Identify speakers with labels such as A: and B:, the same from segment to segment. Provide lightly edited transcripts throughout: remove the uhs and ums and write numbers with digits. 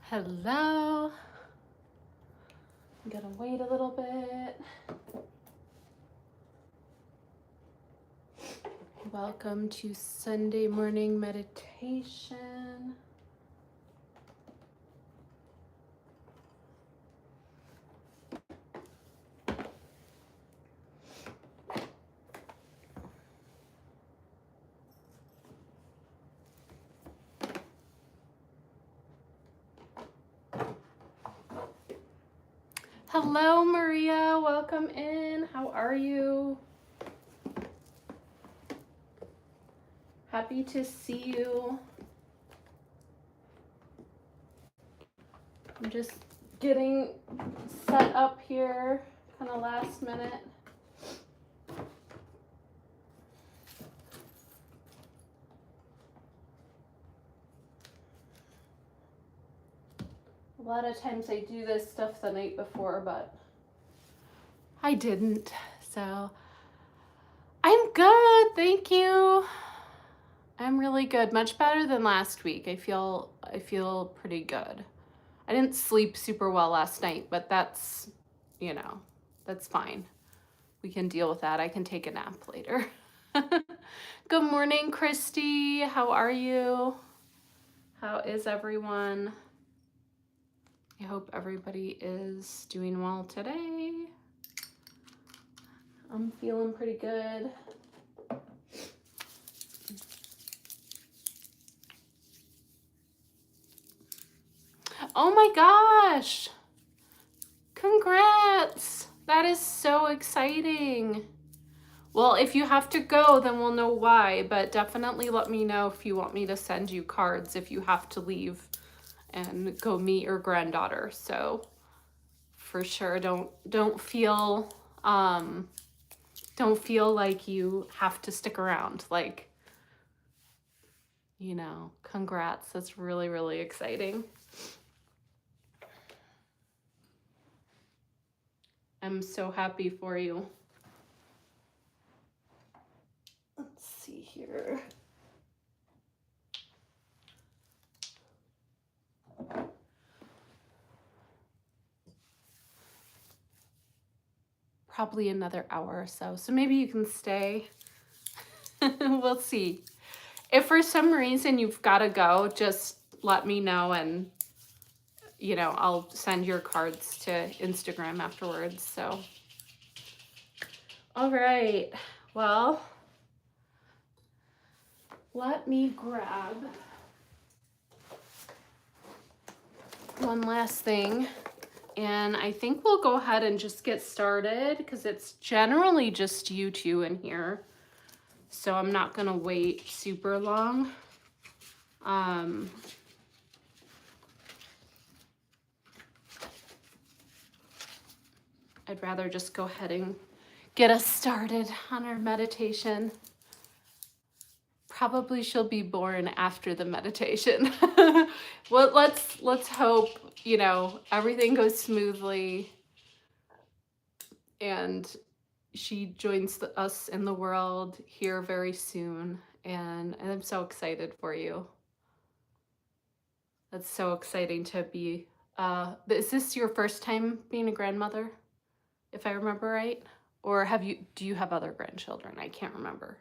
A: Hello. I'm gonna wait a little bit. Welcome to Sunday morning meditation. Hello, Maria. Welcome in. How are you? Happy to see you. I'm just getting set up here, kind of last minute. A lot of times I do this stuff the night before, but I didn't. So I'm good, thank you. I'm really good, much better than last week. I feel pretty good. I didn't sleep super well last night, but that's, that's fine. We can deal with that. I can take a nap later. Good morning, Christy. How are you? How is everyone? I hope everybody is doing well today. I'm feeling pretty good. Oh my gosh! Congrats! That is so exciting. Well, if you have to go, then we'll know why, but definitely let me know if you want me to send you cards if you have to leave and go meet your granddaughter. So for sure, don't feel like you have to stick around. Like, congrats. That's really, really exciting. I'm so happy for you. Let's see here. Probably another hour or so. So maybe you can stay. We'll see. If for some reason you've got to go, just let me know and, I'll send your cards to Instagram afterwards. So, all right. Well, let me grab one last thing. And I think we'll go ahead and just get started because it's generally just you two in here. So I'm not going to wait super long. I'd rather just go ahead and get us started on our meditation. Probably she'll be born after the meditation. Well, let's hope, everything goes smoothly and she joins us in the world here very soon. And I'm so excited for you. That's so exciting to be, is this your first time being a grandmother, if I remember right? Or do you have other grandchildren? I can't remember.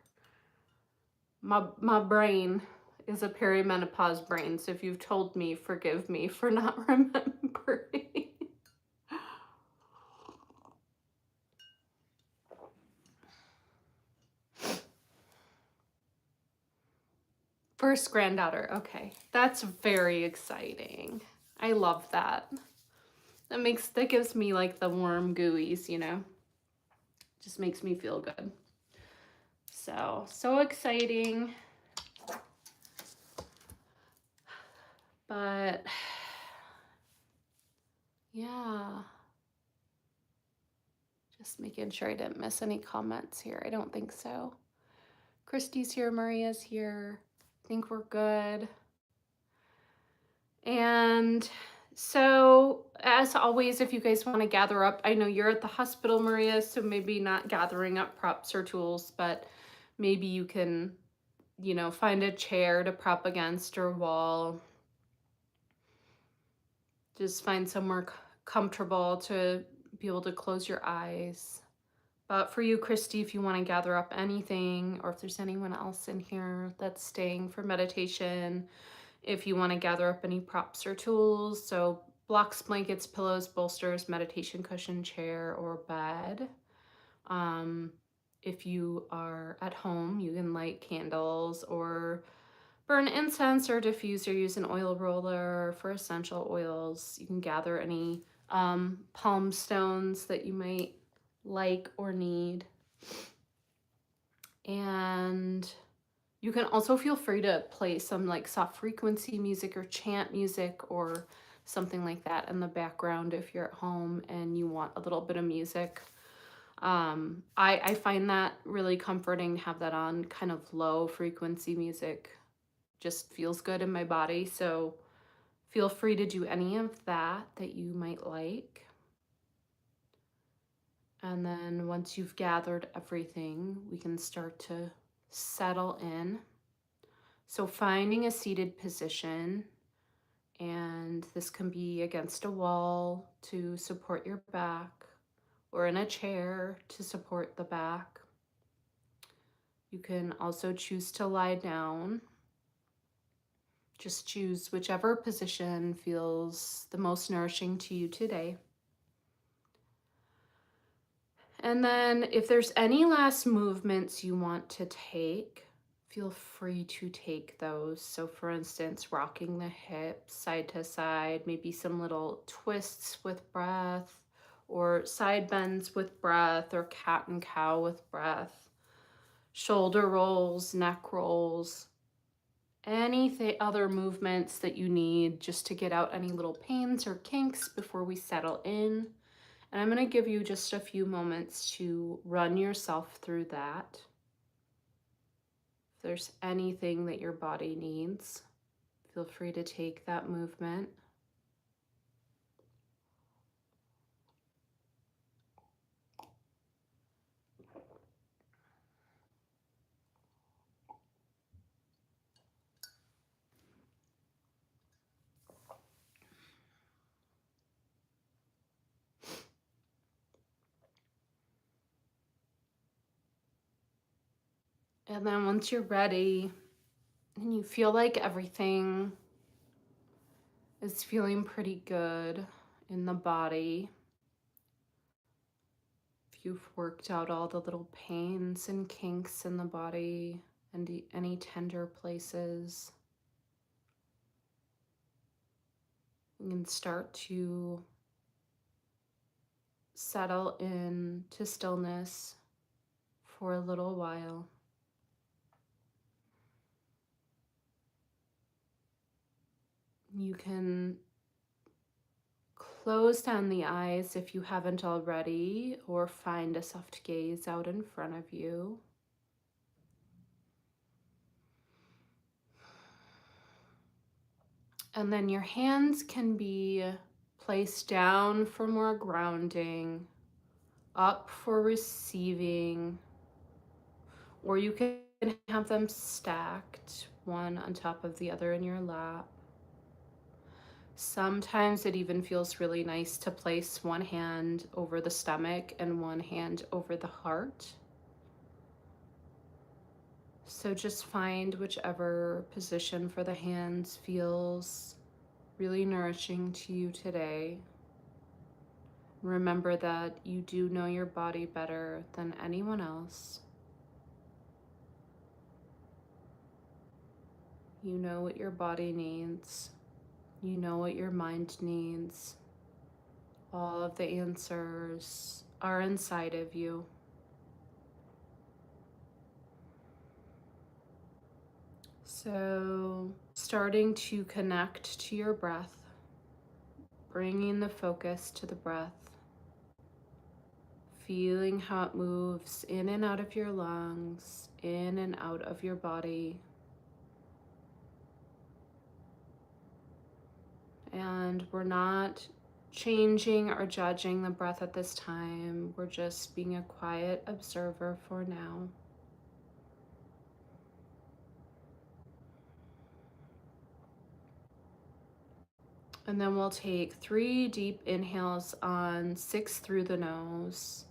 A: My brain is a perimenopause brain, so if you've told me, forgive me for not remembering. First granddaughter, okay. That's very exciting. I love that. That gives me like the warm gooeys, Just makes me feel good. So exciting. But yeah. Just making sure I didn't miss any comments here. I don't think so. Christy's here, Maria's here. I think we're good. And so, as always, if you guys want to gather up, I know you're at the hospital, Maria, so maybe not gathering up props or tools, but maybe you can, find a chair to prop against or wall. Just find somewhere comfortable to be able to close your eyes. But for you, Christy, if you want to gather up anything, or if there's anyone else in here that's staying for meditation, if you want to gather up any props or tools, so blocks, blankets, pillows, bolsters, meditation cushion, chair, or bed. If you are at home, you can light candles or burn incense or diffuse or use an oil roller for essential oils. You can gather any palm stones that you might like or need. And you can also feel free to play some like soft frequency music or chant music or something like that in the background if you're at home and you want a little bit of music. I find that really comforting to have that on kind of low frequency music. Just feels good in my body. So feel free to do any of that you might like. And then once you've gathered everything, we can start to settle in. So finding a seated position, and this can be against a wall to support your back or in a chair to support the back. You can also choose to lie down. Just choose whichever position feels the most nourishing to you today. And then if there's any last movements you want to take, feel free to take those. So for instance, rocking the hips side to side, maybe some little twists with breath, or side bends with breath, or cat and cow with breath, shoulder rolls, neck rolls, any other movements that you need just to get out any little pains or kinks before we settle in. And I'm going to give you just a few moments to run yourself through that. If there's anything that your body needs, feel free to take that movement. And then once you're ready and you feel like everything is feeling pretty good in the body, if you've worked out all the little pains and kinks in the body and any tender places, you can start to settle into stillness for a little while. You can close down the eyes if you haven't already, or find a soft gaze out in front of you. And then your hands can be placed down for more grounding, up for receiving, or you can have them stacked one on top of the other in your lap. Sometimes it even feels really nice to place one hand over the stomach and one hand over the heart. So just find whichever position for the hands feels really nourishing to you today. Remember that you do know your body better than anyone else. You know what your body needs. You know what your mind needs. All of the answers are inside of you. So, starting to connect to your breath, bringing the focus to the breath, feeling how it moves in and out of your lungs, in and out of your body. And we're not changing or judging the breath at this time. We're just being a quiet observer for now. And then we'll take 3 deep inhales on 6 through the nose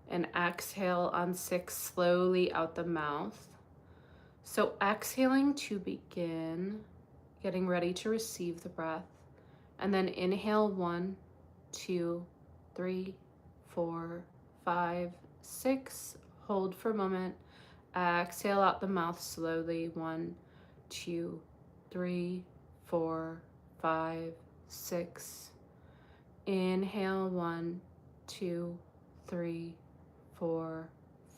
A: and exhale on 6 slowly out the mouth. So exhaling to begin, getting ready to receive the breath. And then inhale 1, 2, 3, 4, 5, 6. Hold for a moment. Exhale out the mouth slowly. 1, 2, 3, 4, 5, 6. Inhale 1, 2, 3, 4,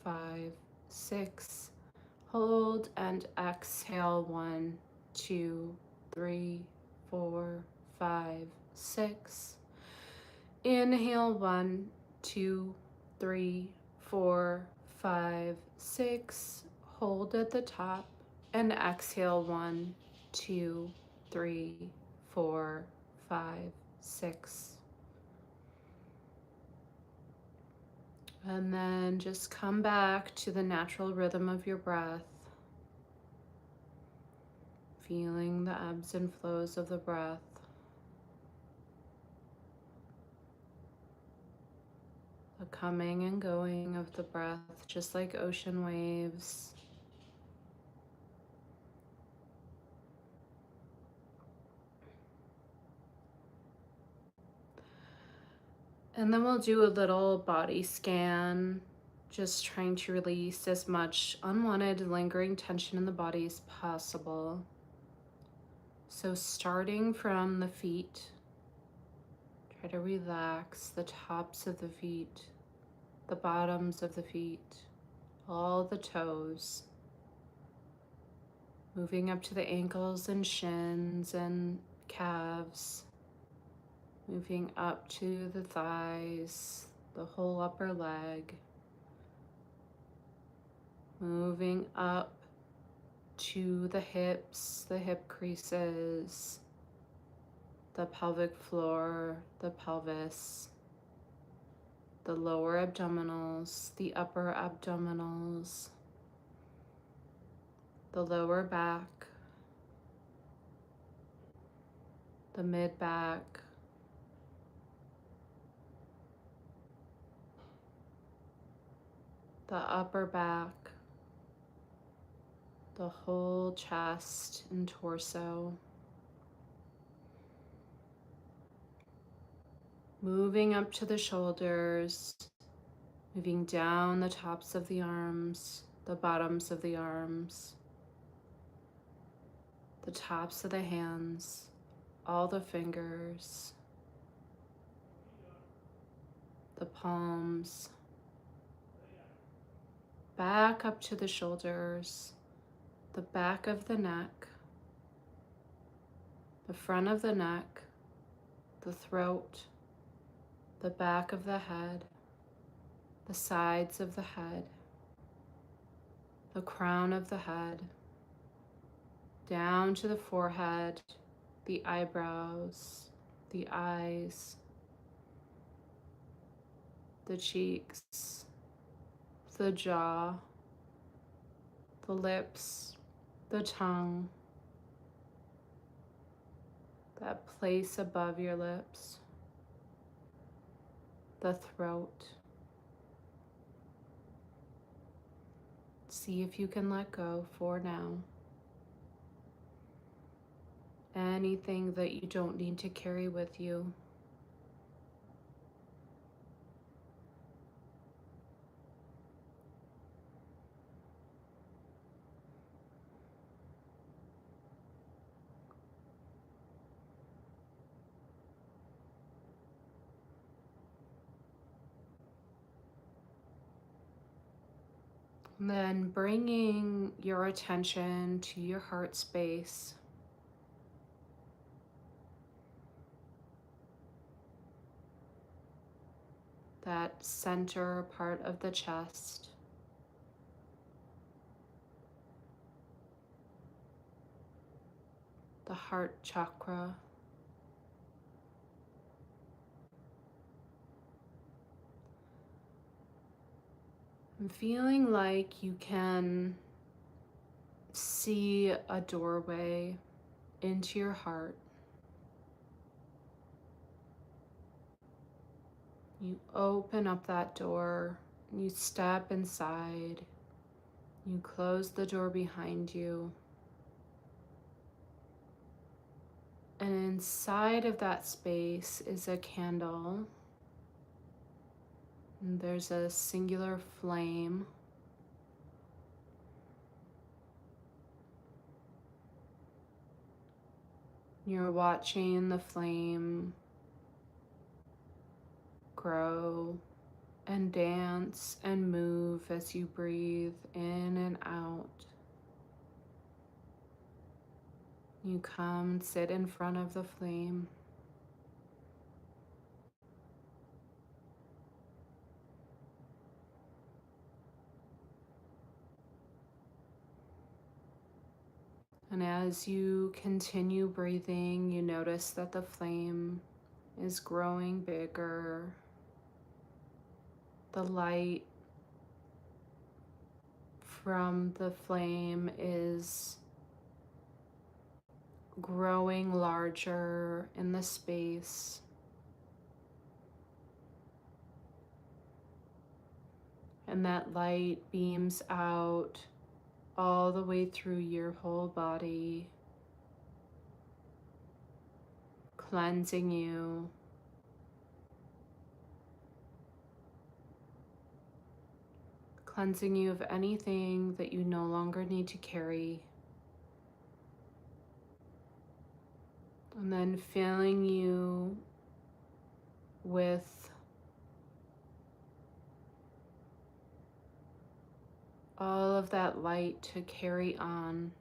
A: 5, 6. Hold and exhale 1, 2, 3, 4, 5, 6. Inhale 1, 2, 3, 4, 5, 6. Hold at the top and exhale 1, 2, 3, 4, 5, 6. And then just come back to the natural rhythm of your breath, feeling the ebbs and flows of the breath. The coming and going of the breath, just like ocean waves. And then we'll do a little body scan, just trying to release as much unwanted lingering tension in the body as possible. So starting from the feet, try to relax the tops of the feet, the bottoms of the feet, all the toes, moving up to the ankles and shins and calves, moving up to the thighs, the whole upper leg, moving up to the hips, the hip creases, the pelvic floor, the pelvis, the lower abdominals, the upper abdominals, the lower back, the mid back, the upper back, the whole chest and torso. Moving up to the shoulders, moving down the tops of the arms, the bottoms of the arms, the tops of the hands, all the fingers, the palms, back up to the shoulders, the back of the neck, the front of the neck, the throat, the back of the head, the sides of the head, the crown of the head, down to the forehead, the eyebrows, the eyes, the cheeks, the jaw, the lips, the tongue, that place above your lips, the throat. See if you can let go for now. Anything that you don't need to carry with you. And then bringing your attention to your heart space. That center part of the chest. The heart chakra. I'm feeling like you can see a doorway into your heart. You open up that door, you step inside, you close the door behind you. And inside of that space is a candle. And there's a singular flame. You're watching the flame grow and dance and move as you breathe in and out. You come and sit in front of the flame. And as you continue breathing, you notice that the flame is growing bigger. The light from the flame is growing larger in the space. And that light beams out all the way through your whole body, cleansing you, cleansing you of anything that you no longer need to carry. And then filling you with all of that light to carry on.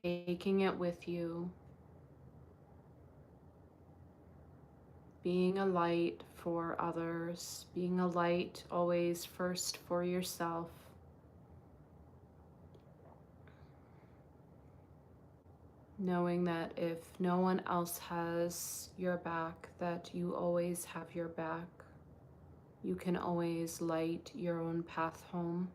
A: Taking it with you. Being a light for others. Being a light always first for yourself. Knowing that if no one else has your back, that you always have your back. You can always light your own path home.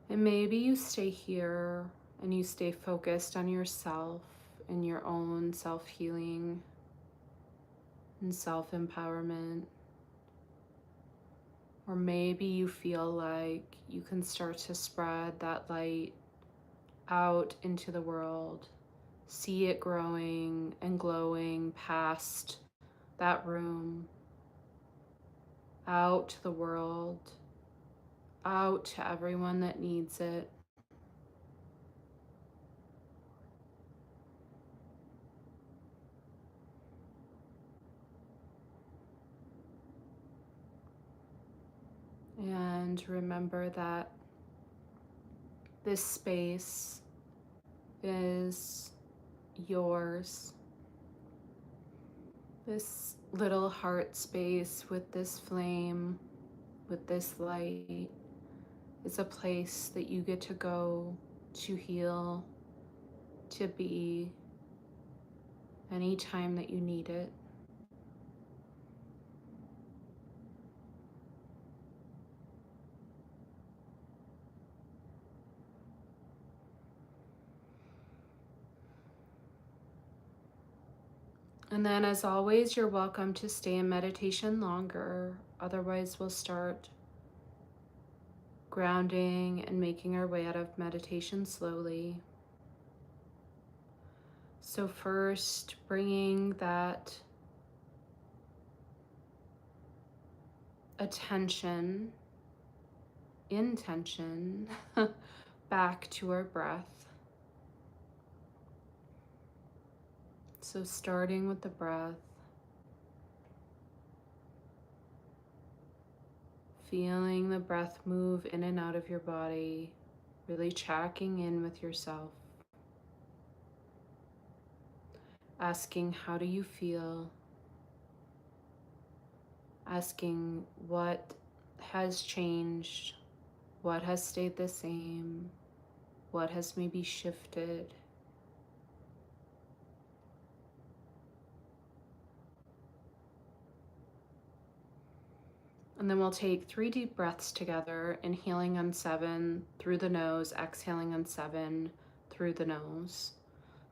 A: And maybe you stay here and you stay focused on yourself and your own self-healing and self-empowerment. Or maybe you feel like you can start to spread that light out into the world. See it growing and glowing past that room, out to the world, out to everyone that needs it. And remember that this space is yours. This little heart space with this flame, with this light, is a place that you get to go to heal, to be, anytime that you need it. And then, as always, you're welcome to stay in meditation longer. Otherwise, we'll start grounding and making our way out of meditation slowly. So first, bringing that attention, intention, back to our breath. So starting with the breath, feeling the breath move in and out of your body, really checking in with yourself. Asking, how do you feel? Asking what has changed, what has stayed the same, what has maybe shifted. And And then we'll take 3 deep breaths together, inhaling on 7 through the nose, exhaling on 7 through the nose.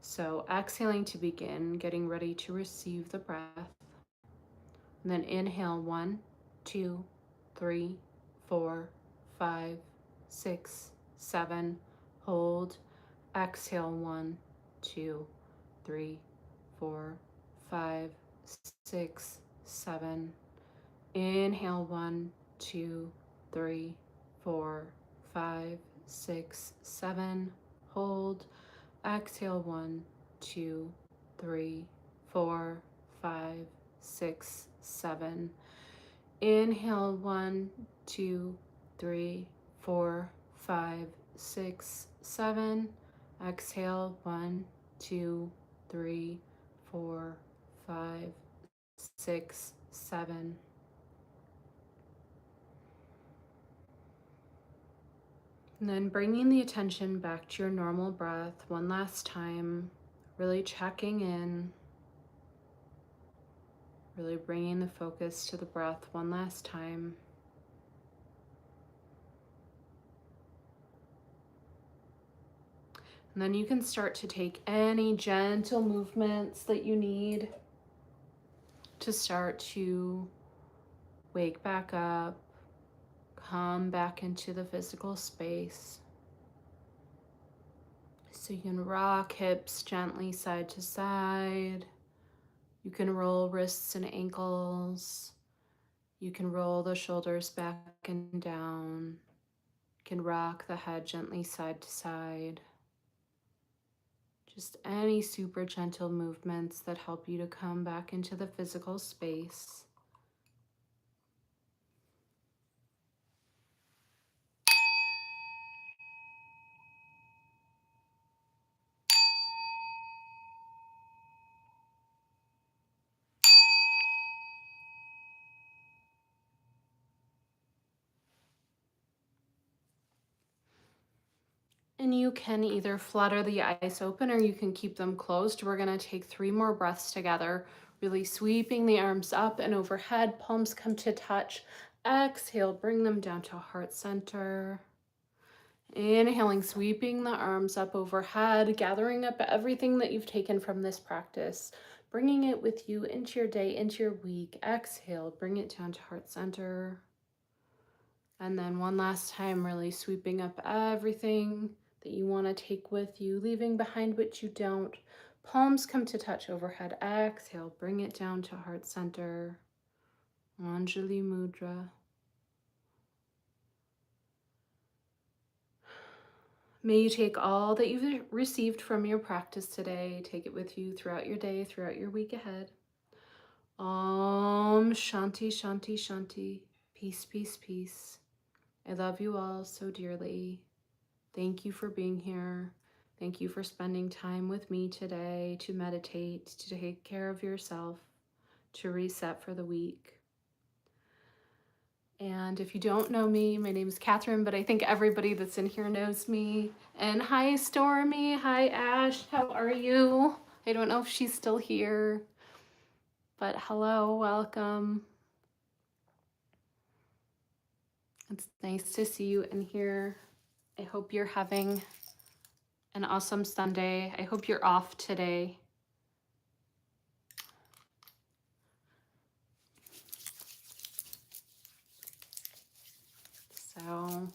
A: So exhaling to begin, getting ready to receive the breath. And then inhale 1, 2, 3, 4, 5, 6, 7. Hold. Exhale 1, 2, 3, 4, 5, 6, 7. Inhale 1, 2, 3, 4, 5, 6, 7. Hold. Exhale 1, 2, 3, 4, 5, 6, 7. Inhale 1, 2, 3, 4, 5, 6, 7. Exhale 1, 2, 3, 4, 5, 6, 7. And then bringing the attention back to your normal breath one last time, really checking in, really bringing the focus to the breath one last time. And then you can start to take any gentle movements that you need to start to wake back up, come back into the physical space. So you can rock hips gently side to side. You can roll wrists and ankles. You can roll the shoulders back and down. You can rock the head gently side to side. Just any super gentle movements that help you to come back into the physical space. And you can either flutter the eyes open or you can keep them closed. We're going to take 3 more breaths together, really sweeping the arms up and overhead. Palms come to touch. Exhale, bring them down to heart center. Inhaling, sweeping the arms up overhead, gathering up everything that you've taken from this practice, bringing it with you into your day, into your week. Exhale, bring it down to heart center. And then one last time, really sweeping up everything that you want to take with you, leaving behind what you don't. Palms come to touch overhead. Exhale, bring it down to heart center. Anjali Mudra. May you take all that you've received from your practice today, take it with you throughout your day, throughout your week ahead. Om Shanti, Shanti, Shanti. Peace, peace, peace. I love you all so dearly. Thank you for being here. Thank you for spending time with me today to meditate, to take care of yourself, to reset for the week. And if you don't know me, my name is Catherine, but I think everybody that's in here knows me. And hi, Stormy. Hi, Ash. How are you? I don't know if she's still here, but hello, welcome. It's nice to see you in here. I hope you're having an awesome Sunday. I hope you're off today. So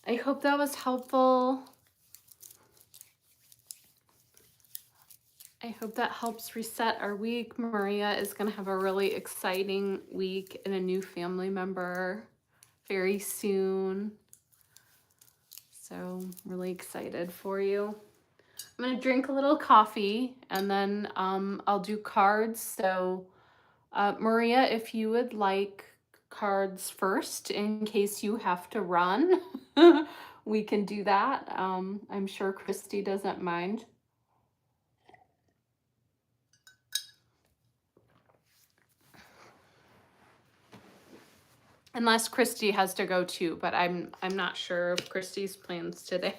A: I hope that was helpful. I hope that helps reset our week. Maria is going to have a really exciting week and a new family member very soon. So I'm really excited for you. I'm going to drink a little coffee and then I'll do cards. So Maria, if you would like cards first in case you have to run, we can do that. I'm sure Christy doesn't mind. Unless Christy has to go too, but I'm not sure of Christy's plans today.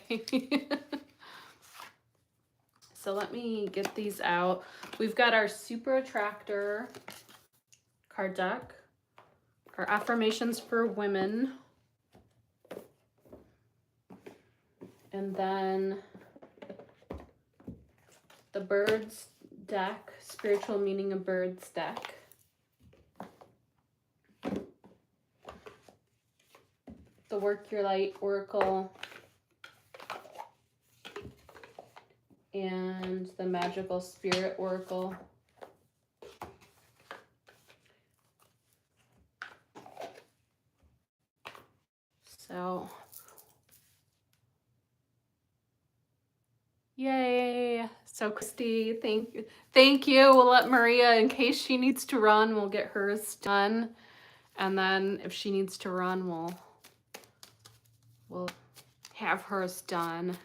A: So let me get these out. We've got our Super Attractor card deck our affirmations for women. And then the birds deck, spiritual meaning of birds deck. The Work Your Light Oracle. And the Magical Spirit Oracle. So, yay. So Christy, thank you. We'll let Maria, in case she needs to run, we'll get hers done. And then if she needs to run, we'll have hers done.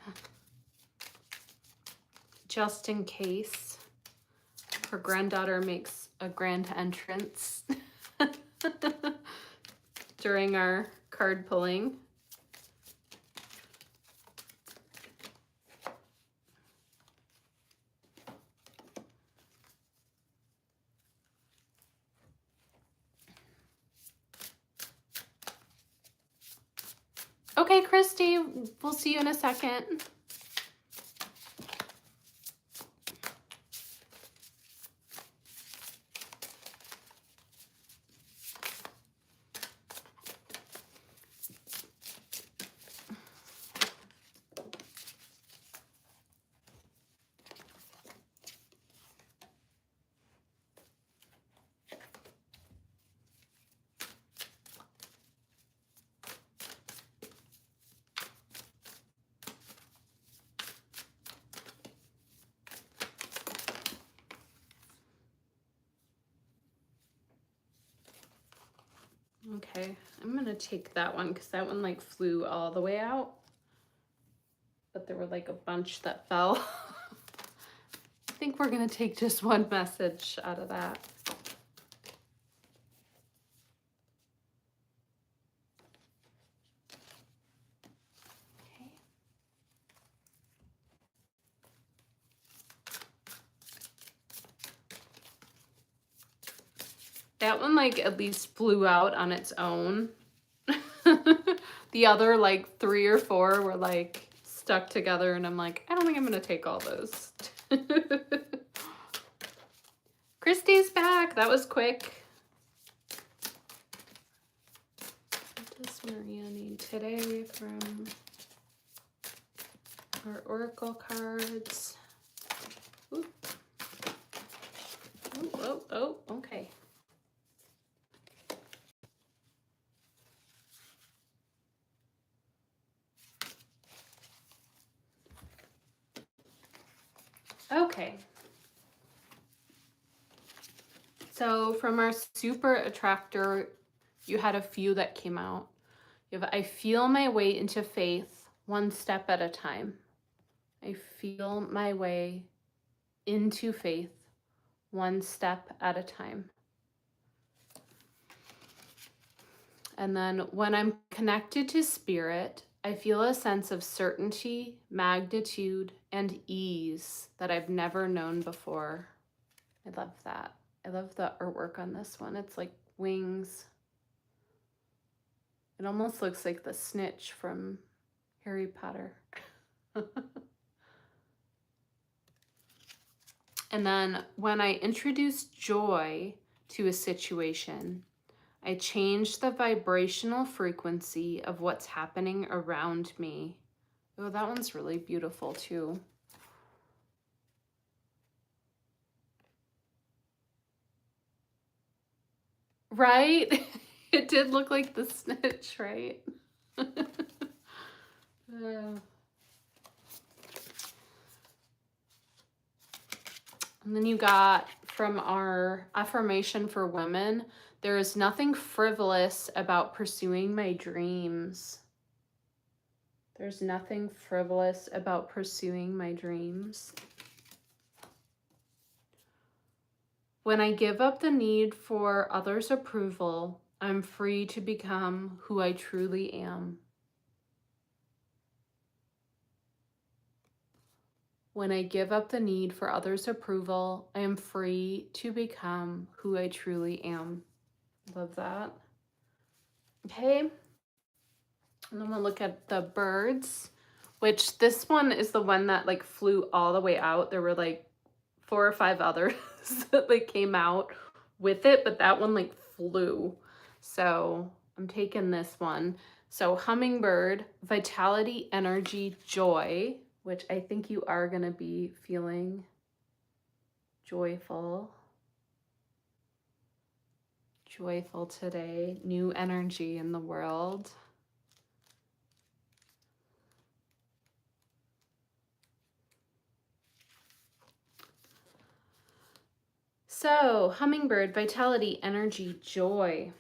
A: Just in case her granddaughter makes a grand entrance during our card pulling. Okay, Christy, we'll see you in a second. Okay, I'm gonna take that one because that one like flew all the way out, but there were like a bunch that fell. I think we're gonna take just one message out of that. Okay. That one like at least flew out on its own. The other like 3 or 4 were like stuck together, and I'm like, I don't think I'm gonna take all those. Christy's back. That was quick. What does Maria need today from our oracle cards? Ooh. Oh, okay. Okay. So from our super attractor, you had a few that came out. You have, I feel my way into faith one step at a time. I feel my way into faith one step at a time. And then when I'm connected to spirit, I feel a sense of certainty, magnitude, and ease that I've never known before. I love that. I love the artwork on this one. It's like wings. It almost looks like the snitch from Harry Potter. And then when I introduce joy to a situation, I change the vibrational frequency of what's happening around me. Oh, that one's really beautiful too. Right? It did look like the snitch, right? And then you got from our affirmation for women, there is nothing frivolous about pursuing my dreams. There's nothing frivolous about pursuing my dreams. When I give up the need for others' approval, I'm free to become who I truly am. When I give up the need for others' approval, I am free to become who I truly am. Love that. Okay. And then we'll look at the birds, which this one is the one that like flew all the way out. There were like 4 or 5 others that like came out with it, but that one like flew. So I'm taking this one. So hummingbird, vitality, energy, joy, which I think you are going to be feeling joyful today. New energy in the world. So hummingbird, vitality, energy, joy.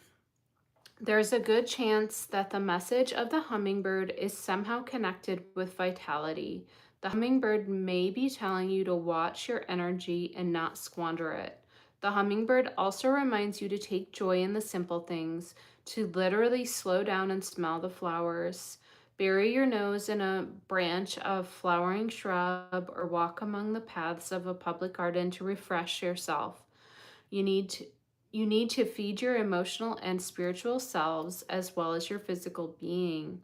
A: There's a good chance that the message of the hummingbird is somehow connected with vitality. The hummingbird may be telling you to watch your energy and not squander it. The hummingbird also reminds you to take joy in the simple things, to literally slow down and smell the flowers. Bury your nose in a branch of flowering shrub or walk among the paths of a public garden to refresh yourself. You need to feed your emotional and spiritual selves as well as your physical being.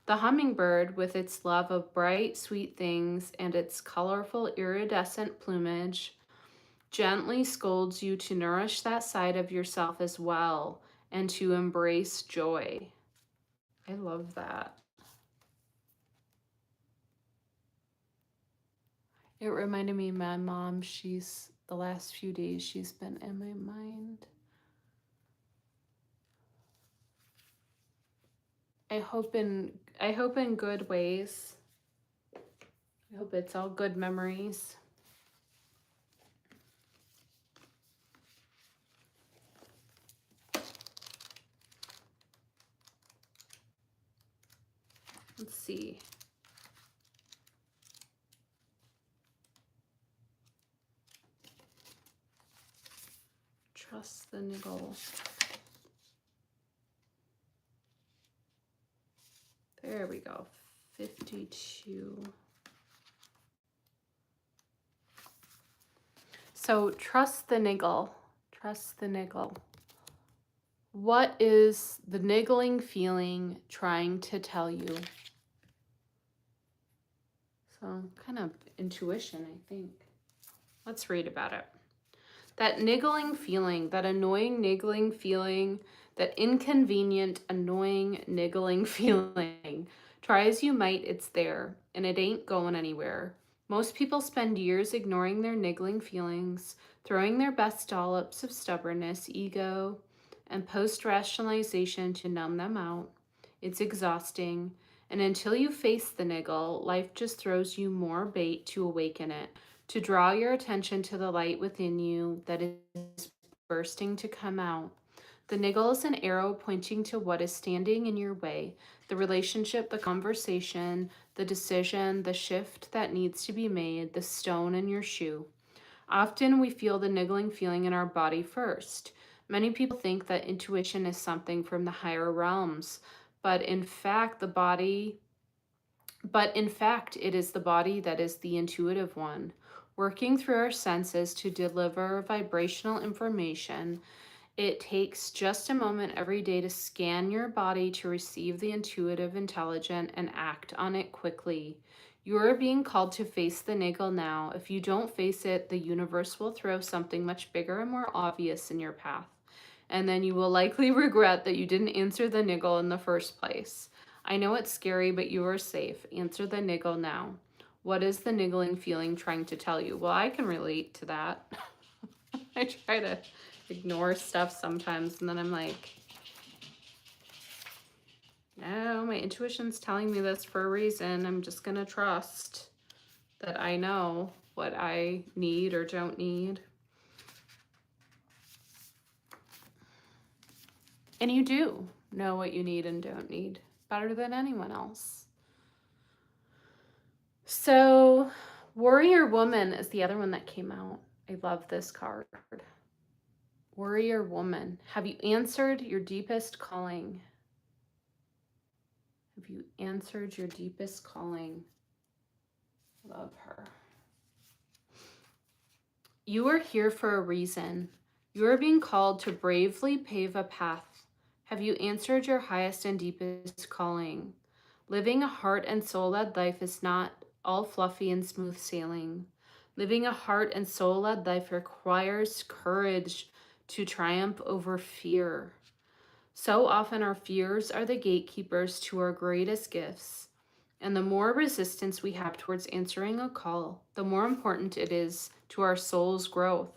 A: The hummingbird, with its love of bright, sweet things and its colorful, iridescent plumage, gently scolds you to nourish that side of yourself as well and to embrace joy. I love that. It reminded me of my mom. The last few days, she's been in my mind. I hope in good ways. I hope it's all good memories. Let's see. Trust the niggle. There we go. 52. So trust the niggle. Trust the niggle. What is the niggling feeling trying to tell you? So kind of intuition, I think. Let's read about it. That niggling feeling, that annoying niggling feeling, that inconvenient, annoying niggling feeling. Try as you might, it's there, and it ain't going anywhere. Most people spend years ignoring their niggling feelings, throwing their best dollops of stubbornness, ego, and post-rationalization to numb them out. It's exhausting, and until you face the niggle, life just throws you more bait to awaken it, to draw your attention to the light within you that is bursting to come out. The niggle is an arrow pointing to what is standing in your way, the relationship, the conversation, the decision, the shift that needs to be made, the stone in your shoe. Often we feel the niggling feeling in our body first. Many people think that intuition is something from the higher realms, but in fact, it is the body that is the intuitive one, working through our senses to deliver vibrational information. It takes just a moment every day to scan your body to receive the intuitive intelligence and act on it quickly. You are being called to face the niggle now. If you don't face it, the universe will throw something much bigger and more obvious in your path. And then you will likely regret that you didn't answer the niggle in the first place. I know it's scary, but you are safe. Answer the niggle now. What is the niggling feeling trying to tell you? Well, I can relate to that. I try to ignore stuff sometimes, and then I'm like, no, my intuition's telling me this for a reason. I'm just gonna trust that I know what I need or don't need. And you do know what you need and don't need better than anyone else. So Warrior Woman is the other one that came out. I love this card. Warrior Woman. Have you answered your deepest calling? Have you answered your deepest calling? Love her. You are here for a reason. You are being called to bravely pave a path Have you answered your highest and deepest calling? Living a heart and soul-led life is not all fluffy and smooth sailing. Living a heart and soul-led life requires courage to triumph over fear. So often our fears are the gatekeepers to our greatest gifts. And the more resistance we have towards answering a call, the more important it is to our soul's growth.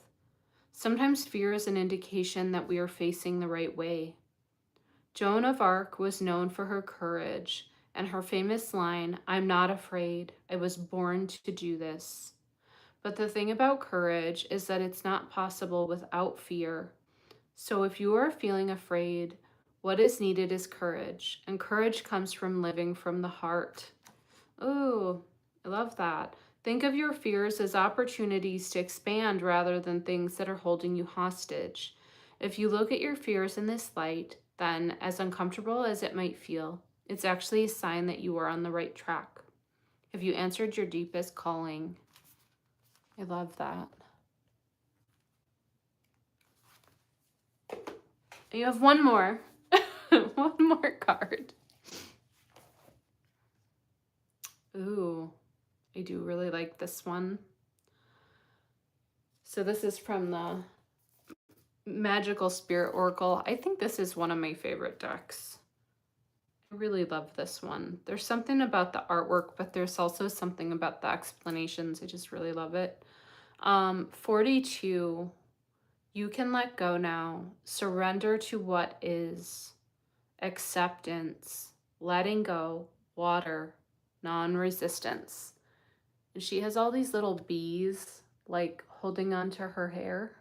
A: Sometimes fear is an indication that we are facing the right way. Joan of Arc was known for her courage and her famous line, "I'm not afraid, I was born to do this." But the thing about courage is that it's not possible without fear. So if you are feeling afraid, what is needed is courage, and courage comes from living from the heart. Ooh, I love that. Think of your fears as opportunities to expand rather than things that are holding you hostage. If you look at your fears in this light, then as uncomfortable as it might feel, it's actually a sign that you are on the right track. Have you answered your deepest calling? I love that. You have one more. One more card. Ooh, I do really like this one. So this is from the Magical Spirit Oracle. I think this is one of my favorite decks. I really love this one. There's something about the artwork, but there's also something about the explanations. I just really love it. 42, you can let go now. Surrender to what is. Acceptance, letting go, water, non-resistance. And she has all these little bees like holding on to her hair.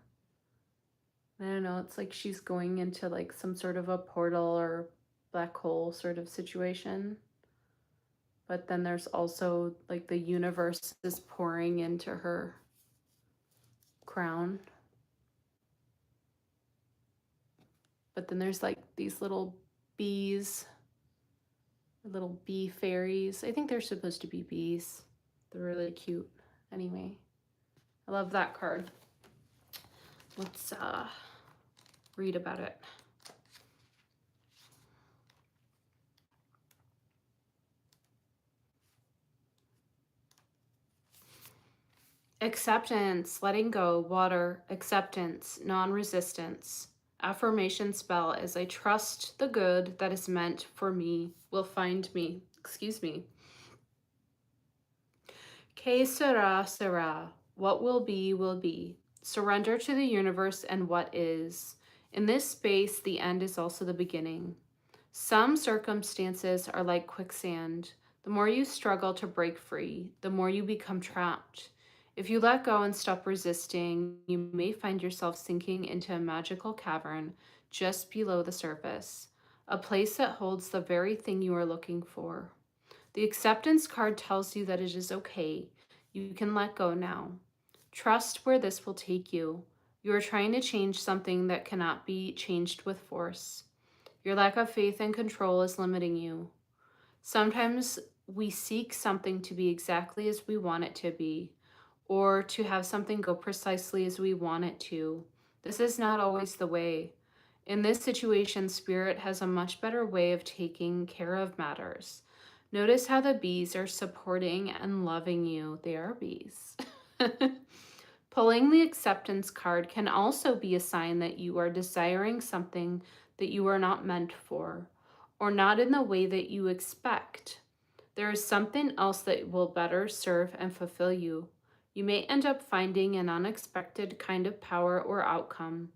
A: I don't know, it's like she's going into like some sort of a portal or black hole sort of situation. But then there's also like the universe is pouring into her crown. But then there's like these little bees, little bee fairies. I think they're supposed to be bees. They're really cute. Anyway, I love that card. Let's read about it. Acceptance, letting go, water, acceptance, non-resistance. Affirmation spell as I trust the good that is meant for me will find me. Excuse me. Que sera, sera. What will be, will be. Surrender to the universe and what is. In this space, the end is also the beginning. Some circumstances are like quicksand. The more you struggle to break free, the more you become trapped. If you let go and stop resisting, you may find yourself sinking into a magical cavern just below the surface, a place that holds the very thing you are looking for. The acceptance card tells you that it is okay. You can let go now. Trust where this will take you. You are trying to change something that cannot be changed with force. Your lack of faith and control is limiting you. Sometimes we seek something to be exactly as we want it to be, or to have something go precisely as we want it to. This is not always the way. In this situation, Spirit has a much better way of taking care of matters. Notice how the bees are supporting and loving you. They are bees. Pulling the acceptance card can also be a sign that you are desiring something that you are not meant for, or not in the way that you expect. There is something else that will better serve and fulfill you. You may end up finding an unexpected kind of power or outcome.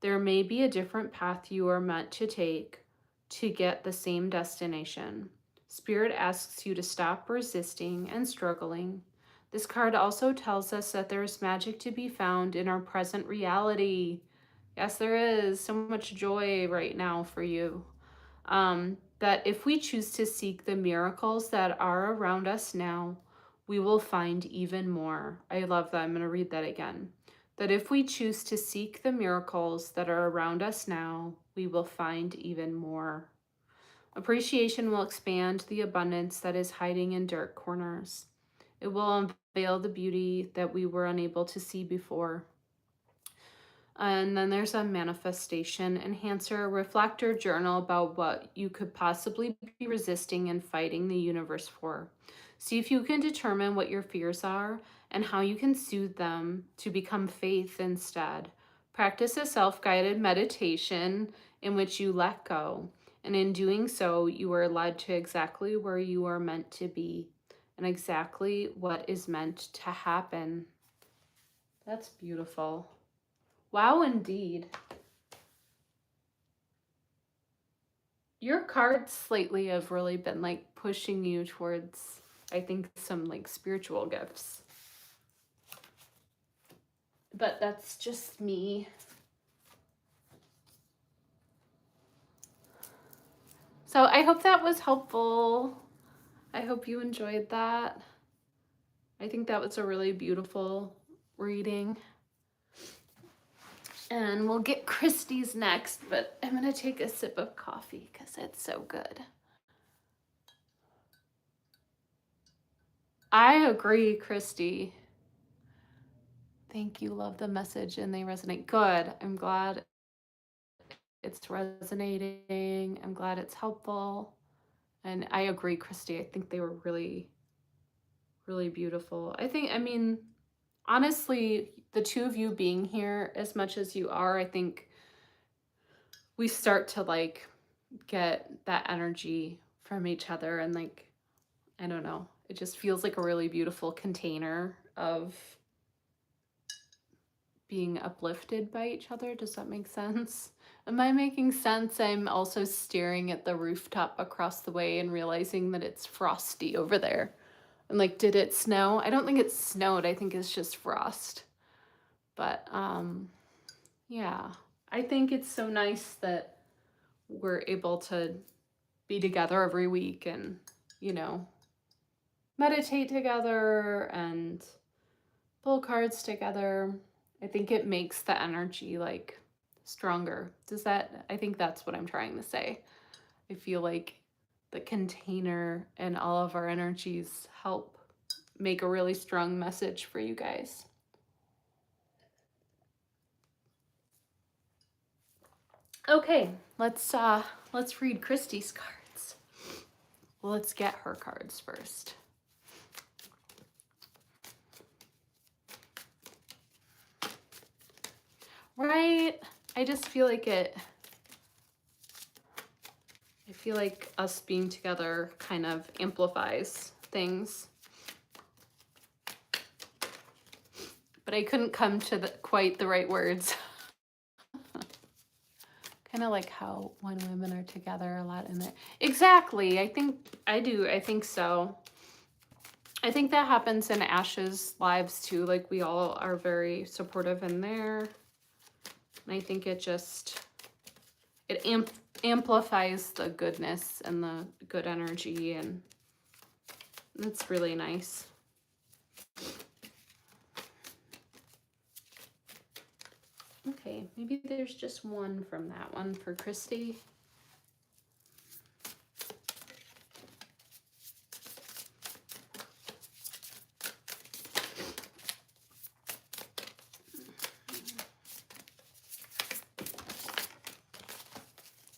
A: There may be a different path you are meant to take to get the same destination. Spirit asks you to stop resisting and struggling. This card also tells us that there is magic to be found in our present reality. Yes, there is so much joy right now for you. That if we choose to seek the miracles that are around us now, we will find even more. I love that. I'm going to read that again. That if we choose to seek the miracles that are around us now, we will find even more. Appreciation will expand the abundance that is hiding in dark corners. It will unveil the beauty that we were unable to see before. And then there's a manifestation enhancer, reflector journal about what you could possibly be resisting and fighting the universe for. See if you can determine what your fears are and how you can soothe them to become faith instead. Practice a self-guided meditation in which you let go. And in doing so, you are led to exactly where you are meant to be and exactly what is meant to happen. That's beautiful. Wow, indeed. Your cards lately have really been like pushing you towards, I think, some like spiritual gifts. But that's just me. So I hope that was helpful. I hope you enjoyed that. I think that was a really beautiful reading. And we'll get Christy's next, but I'm going to take a sip of coffee because it's so good. I agree, Christy. Thank you. Love the message and they resonate. Good. I'm glad it's resonating. I'm glad it's helpful. And I agree, Christy. I think they were really, really beautiful. I mean, honestly, the two of you being here as much as you are, I think we start to like get that energy from each other and like, I don't know, it just feels like a really beautiful container of being uplifted by each other. Does that make sense? Am I making sense? I'm also staring at the rooftop across the way and realizing that it's frosty over there. And like, did it snow? I don't think it snowed. I think it's just frost. But yeah, I think it's so nice that we're able to be together every week and, you know, meditate together and pull cards together. I think it makes the energy like stronger. I think that's what I'm trying to say. I feel like the container and all of our energies help make a really strong message for you guys. Okay, let's read Christy's cards. Well, let's get her cards first. Right? I just feel like I feel like us being together kind of amplifies things. But I couldn't come to quite the right words. Kind of like how when women are together a lot in it. Exactly. I think so. I think that happens in Ash's lives too. Like we all are very supportive in there. And I think it amplifies the goodness and the good energy, and it's really nice. Okay, maybe there's just one from that one for Christy.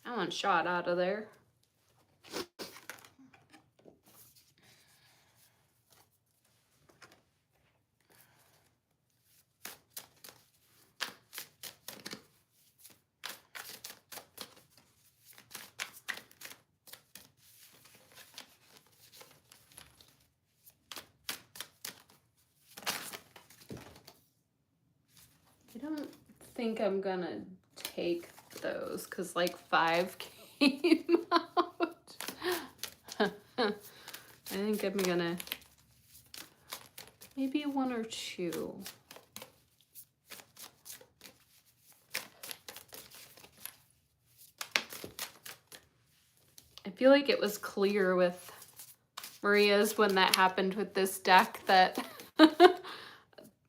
A: I want shot out of there. I don't think I'm gonna take those because like 5 came out. I think I'm gonna maybe 1 or 2. I feel like it was clear with Maria's when that happened with this deck that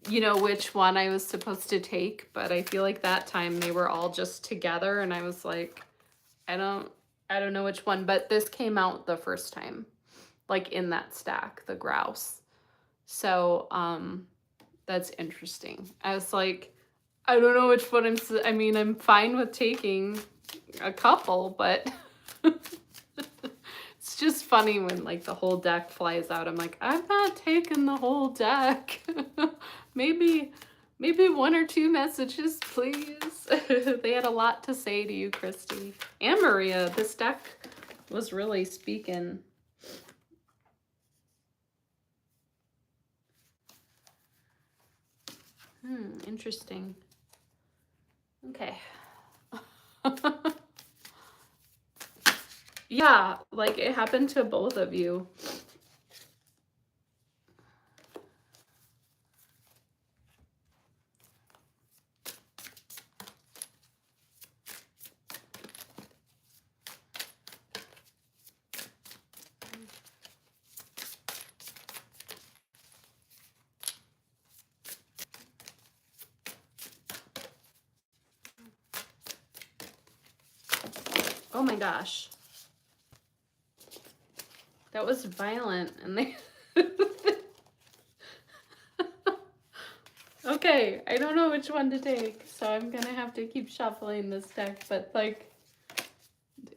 A: you know which one I was supposed to take, but I feel like that time they were all just together and I was like, I don't know which one, but this came out the first time, like in that stack, the grouse. So that's interesting. I was like, I don't know which one I mean, I'm fine with taking a couple, but it's just funny when like the whole deck flies out. I'm like, I'm not taking the whole deck. maybe one or two messages, please. They had a lot to say to you, Christy. And Maria, this deck was really speaking. Interesting. Okay. Yeah, like it happened to both of you. Oh my gosh. That was violent and they Okay, I don't know which one to take, so I'm gonna have to keep shuffling this deck, but like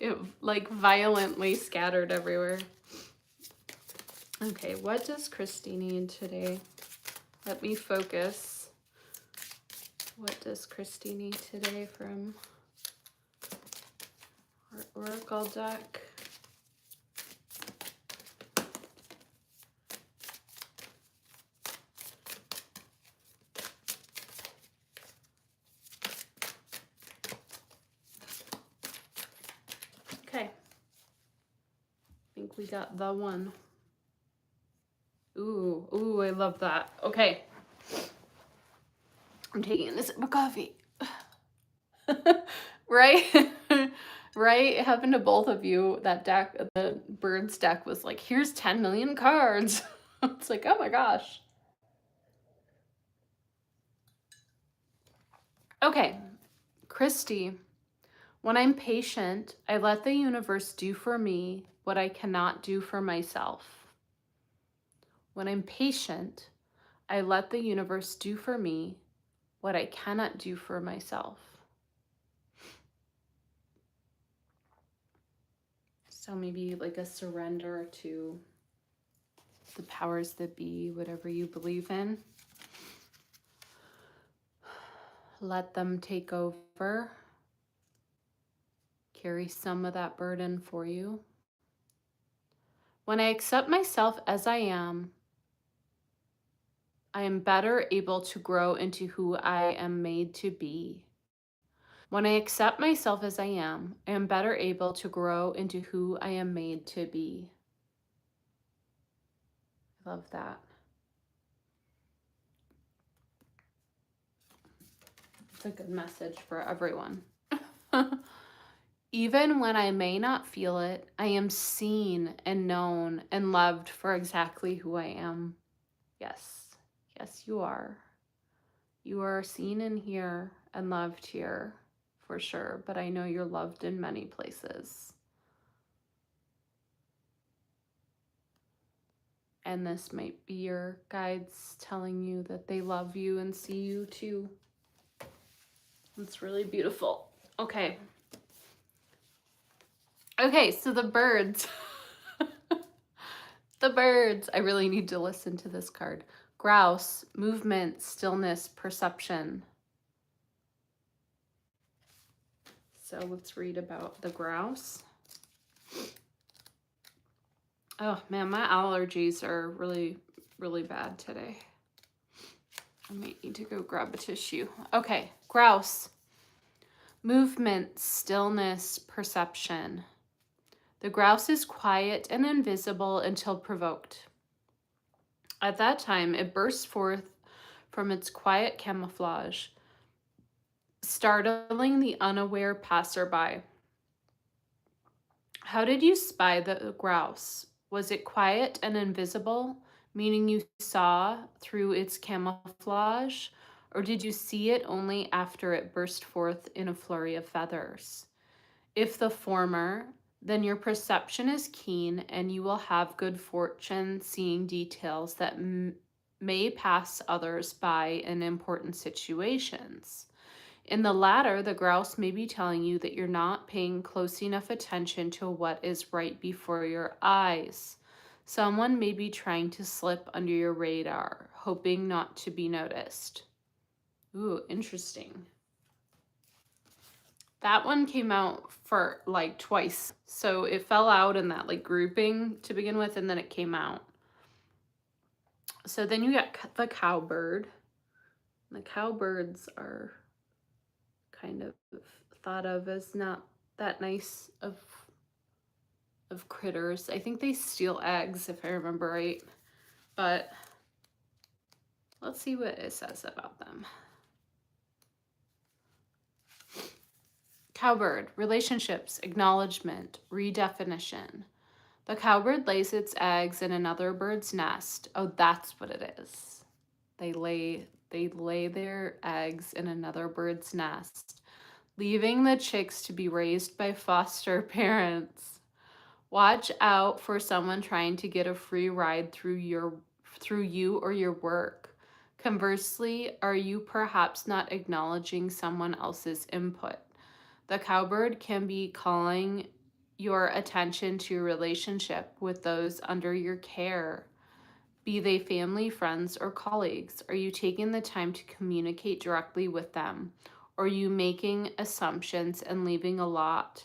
A: it like violently scattered everywhere. Okay, what does Christy need today? Let me focus. What does Christy need today from our Oracle deck? Okay. I think we got the one. Ooh, I love that. Okay. I'm taking a sip of coffee. Right? Right? It happened to both of you. That deck, the birds deck was like, here's 10 million cards. It's like, oh my gosh. Okay, Christy, when I'm patient, I let the universe do for me what I cannot do for myself. When I'm patient, I let the universe do for me what I cannot do for myself. So maybe like a surrender to the powers that be, whatever you believe in. Let them take over. Carry some of that burden for you. When I accept myself as I am better able to grow into who I am made to be. When I accept myself as I am better able to grow into who I am made to be. I love that. It's a good message for everyone. Even when I may not feel it, I am seen and known and loved for exactly who I am. Yes, yes, you are. You are seen in here and loved here for sure, but I know you're loved in many places. And this might be your guides telling you that they love you and see you too. It's really beautiful. Okay. Okay, so the birds. The birds. I really need to listen to this card. Grouse, movement, stillness, perception. So let's read about the grouse. Oh man, my allergies are really, really bad today. I might need to go grab a tissue. Okay, grouse. Movement, stillness, perception. The grouse is quiet and invisible until provoked. At that time, it bursts forth from its quiet camouflage, startling the unaware passerby. How did you spy the grouse? Was it quiet and invisible, meaning you saw through its camouflage, or did you see it only after it burst forth in a flurry of feathers? If the former, then your perception is keen and you will have good fortune seeing details that may pass others by in important situations. In the latter, the grouse may be telling you that you're not paying close enough attention to what is right before your eyes. Someone may be trying to slip under your radar, hoping not to be noticed. Ooh, interesting. That one came out for like twice. So it fell out in that like grouping to begin with, and then it came out. So then you got the cowbird. The cowbirds are kind of thought of as not that nice of critters. I think they steal eggs, if I remember right. But let's see what it says about them. Cowbird, relationships, acknowledgement, redefinition. The cowbird lays its eggs in another bird's nest. Oh, that's what it is. They lay their eggs in another bird's nest, leaving the chicks to be raised by foster parents. Watch out for someone trying to get a free ride through you or your work. Conversely, are you perhaps not acknowledging someone else's input? The cowbird can be calling your attention to your relationship with those under your care, be they family, friends, or colleagues. Are you taking the time to communicate directly with them? Or are you making assumptions and leaving a lot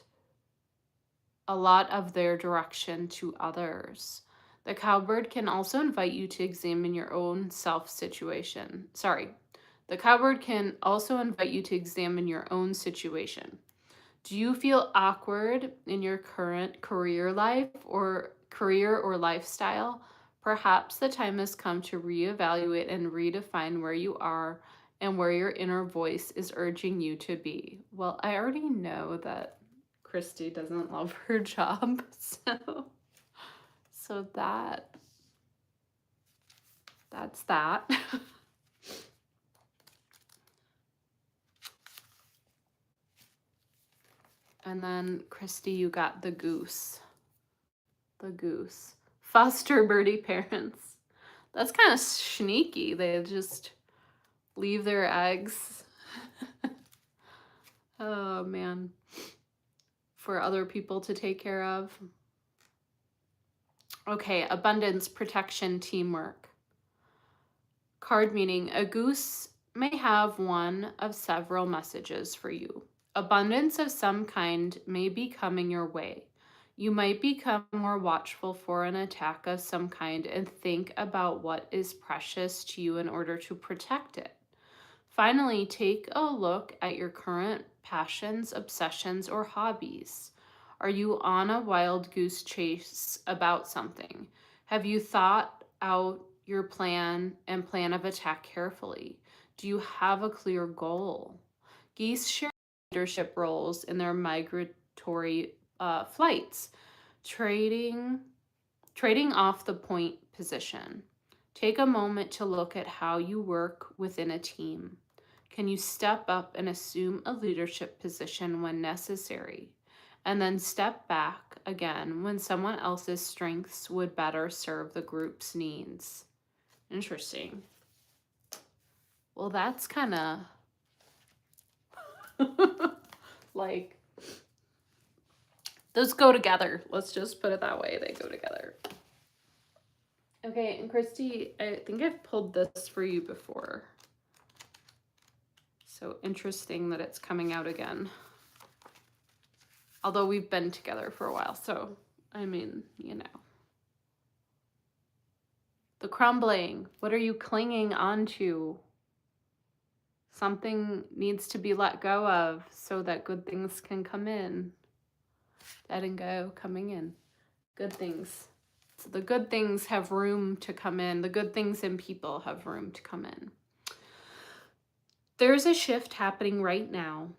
A: of their direction to others? The cowbird can also invite you to examine your own situation. The cowbird can also invite you to examine your own situation. Do you feel awkward in your current career or lifestyle? Perhaps the time has come to reevaluate and redefine where you are and where your inner voice is urging you to be. Well, I already know that Christy doesn't love her job, so that's that. And then, Christy, you got the goose. The goose. Foster birdie parents. That's kind of sneaky. They just leave their eggs. Oh, man. For other people to take care of. Okay, abundance, protection, teamwork. Card meaning, a goose may have one of several messages for you. Abundance of some kind may be coming your way. You might become more watchful for an attack of some kind and think about what is precious to you in order to protect it. Finally, take a look at your current passions, obsessions, or hobbies. Are you on a wild goose chase about something? Have you thought out your plan of attack carefully? Do you have a clear goal? Geese share leadership roles in their migratory flights, trading off the point position. Take a moment to look at how you work within a team. Can you step up and assume a leadership position when necessary, and then step back again when someone else's strengths would better serve the group's needs? Interesting. Well, that's kind of like, those go together. Let's just put it that way. They go together. Okay, and Christy, I think I've pulled this for you before. So interesting that it's coming out again. Although we've been together for a while, so, I mean, you know. The crumbling. What are you clinging onto? Something needs to be let go of so that good things can come in. Letting go, coming in. Good things. So the good things have room to come in. The good things in people have room to come in. There's a shift happening right now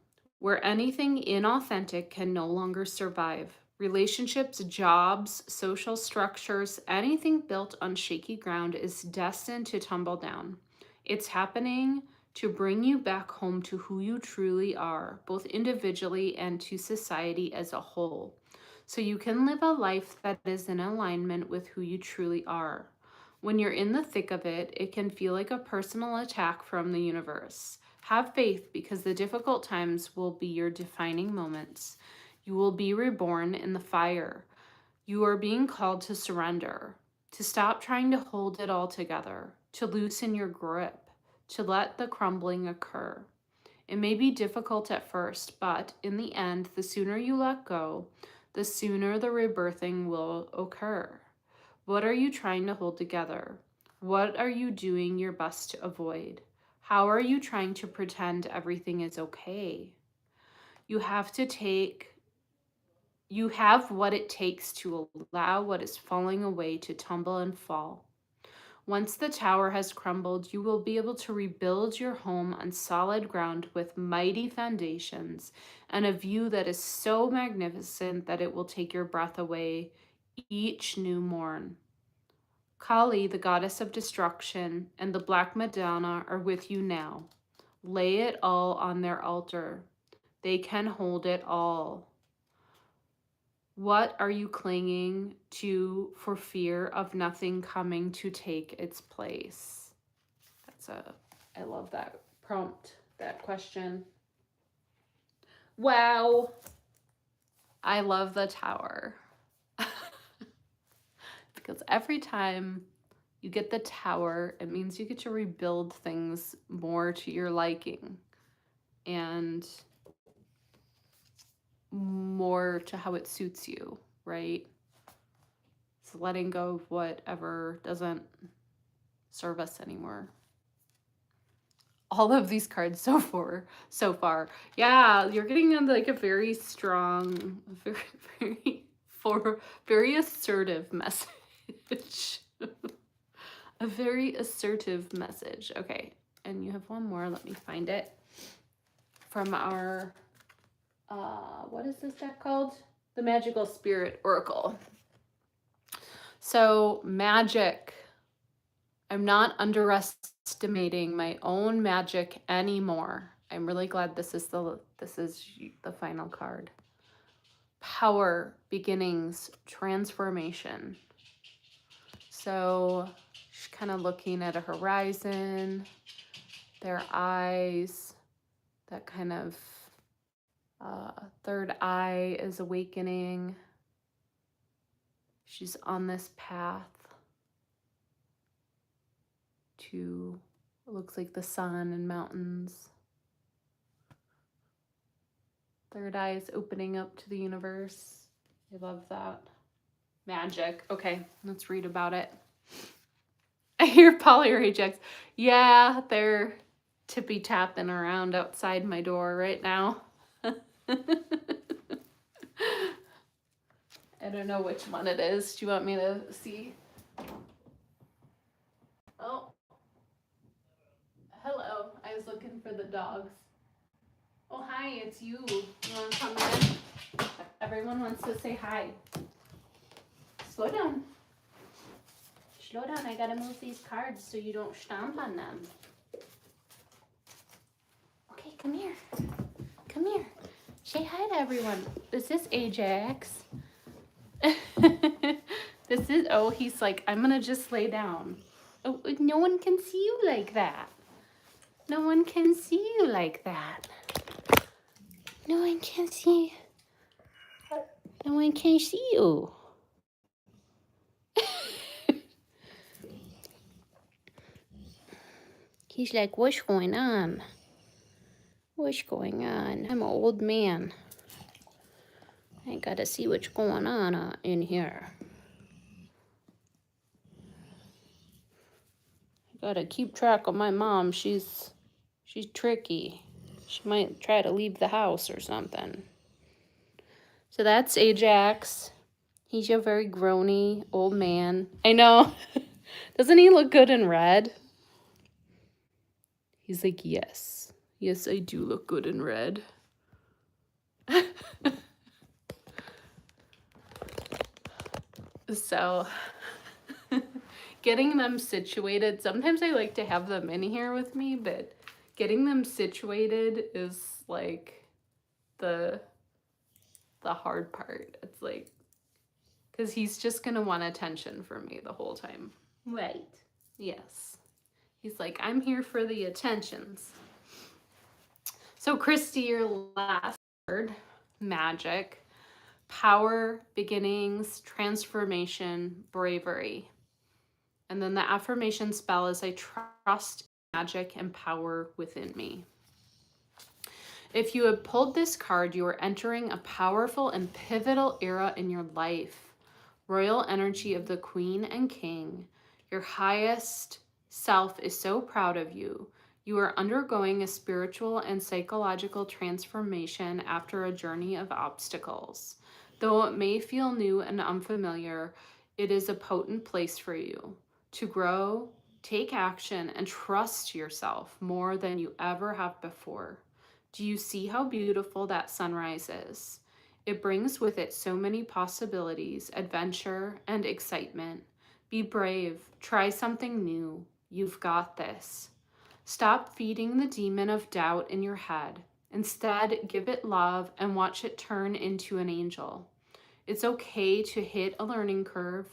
A: where anything inauthentic can no longer survive. Relationships, jobs, social structures, anything built on shaky ground is destined to tumble down. It's happening to bring you back home to who you truly are, both individually and to society as a whole, so you can live a life that is in alignment with who you truly are. When you're in the thick of it, it can feel like a personal attack from the universe. Have faith, because the difficult times will be your defining moments. You will be reborn in the fire. You are being called to surrender, to stop trying to hold it all together, to loosen your grip, to let the crumbling occur. It may be difficult at first, but in the end, the sooner you let go, the sooner the rebirthing will occur. What are you trying to hold together? What are you doing your best to avoid? How are you trying to pretend everything is okay? You have what it takes to allow what is falling away to tumble and fall. Once the tower has crumbled, you will be able to rebuild your home on solid ground with mighty foundations and a view that is so magnificent that it will take your breath away each new morn. Kali, the goddess of destruction, and the Black Madonna are with you now. Lay it all on their altar. They can hold it all. What are you clinging to for fear of nothing coming to take its place? I love that prompt, that question. Wow. I love the tower. Because every time you get the tower, it means you get to rebuild things more to your liking and more to how it suits you, right? It's letting go of whatever doesn't serve us anymore. All of these cards so far. Yeah, you're getting like a very strong, very assertive message. A very assertive message. Okay, and you have one more. Let me find it. From our, what is this deck called? The Magical Spirit Oracle. So, magic. I'm not underestimating my own magic anymore. I'm really glad this is the final card. Power, beginnings, transformation. So she's kind of looking at a horizon, their eyes, that kind of third eye is awakening. She's on this path to, it looks like the sun and mountains. Third eye is opening up to the universe. I love that. Magic. Okay, let's read about it. I hear Polyragex. Yeah, they're tippy tapping around outside my door right now. I don't know which one it is. Do you want me to see? Oh. Hello. I was looking for the dogs. Oh, hi, it's you. You want to come in? Everyone wants to say hi. Slow down. Slow down. I gotta move these cards so you don't stomp on them. Okay, come here. Come here. Say hi to everyone. This is Ajax. This is, oh, he's like, I'm gonna just lay down. Oh, no one can see you like that. No one can see you like that. No one can see. No one can see you. He's like, what's going on? What's going on? I'm an old man. I gotta see what's going on in here. I gotta keep track of my mom. She's tricky. She might try to leave the house or something. So that's Ajax. He's a very groany old man. I know. Doesn't he look good in red? He's like, yes. Yes, I do look good in red. So, getting them situated. Sometimes I like to have them in here with me, but getting them situated is like the hard part. It's like, because he's just gonna want attention from me the whole time. Right. Yes. He's like, I'm here for the attentions. So Christy, your last word, magic, power, beginnings, transformation, bravery. And then the affirmation spell is I trust magic and power within me. If you had pulled this card, you are entering a powerful and pivotal era in your life. Royal energy of the Queen and King. Your highest self is so proud of you. You are undergoing a spiritual and psychological transformation after a journey of obstacles. Though it may feel new and unfamiliar, it is a potent place for you to grow, take action, and trust yourself more than you ever have before. Do you see how beautiful that sunrise is? It brings with it so many possibilities, adventure, and excitement. Be brave. Try something new. You've got this. Stop feeding the demon of doubt in your head. Instead, give it love and watch it turn into an angel. It's okay to hit a learning curve.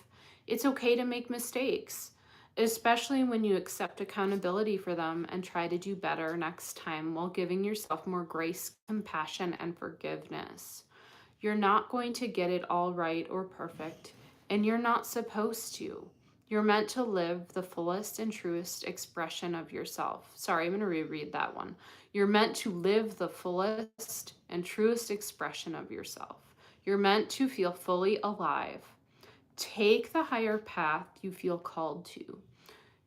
A: It's okay to make mistakes, especially when you accept accountability for them and try to do better next time while giving yourself more grace, compassion, and forgiveness. You're not going to get it all right or perfect, and you're not supposed to. You're meant to live the fullest and truest expression of yourself. Sorry, I'm going to reread that one. You're meant to live the fullest and truest expression of yourself. You're meant to feel fully alive. Take the higher path you feel called to.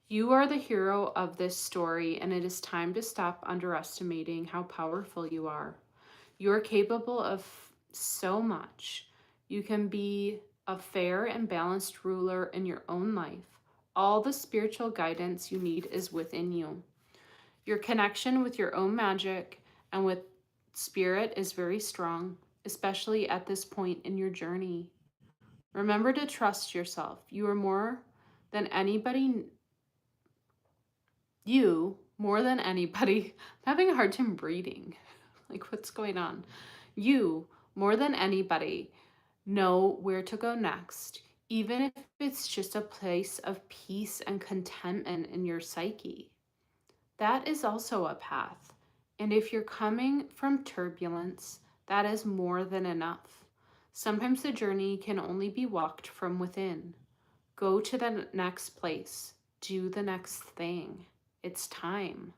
A: You are the hero of this story, and it is time to stop underestimating how powerful you are. You are capable of so much. You can be a fair and balanced ruler in your own life. All the spiritual guidance you need is within you. Your connection with your own magic and with spirit is very strong, especially at this point in your journey. Remember to trust yourself. You are more than anybody. More than anybody. I'm having a hard time breathing. Like, what's going on? You, more than anybody, know where to go next, even if it's just a place of peace and contentment in your psyche. That is also a path. And if you're coming from turbulence, that is more than enough. Sometimes the journey can only be walked from within. Go to the next place. Do the next thing. It's time.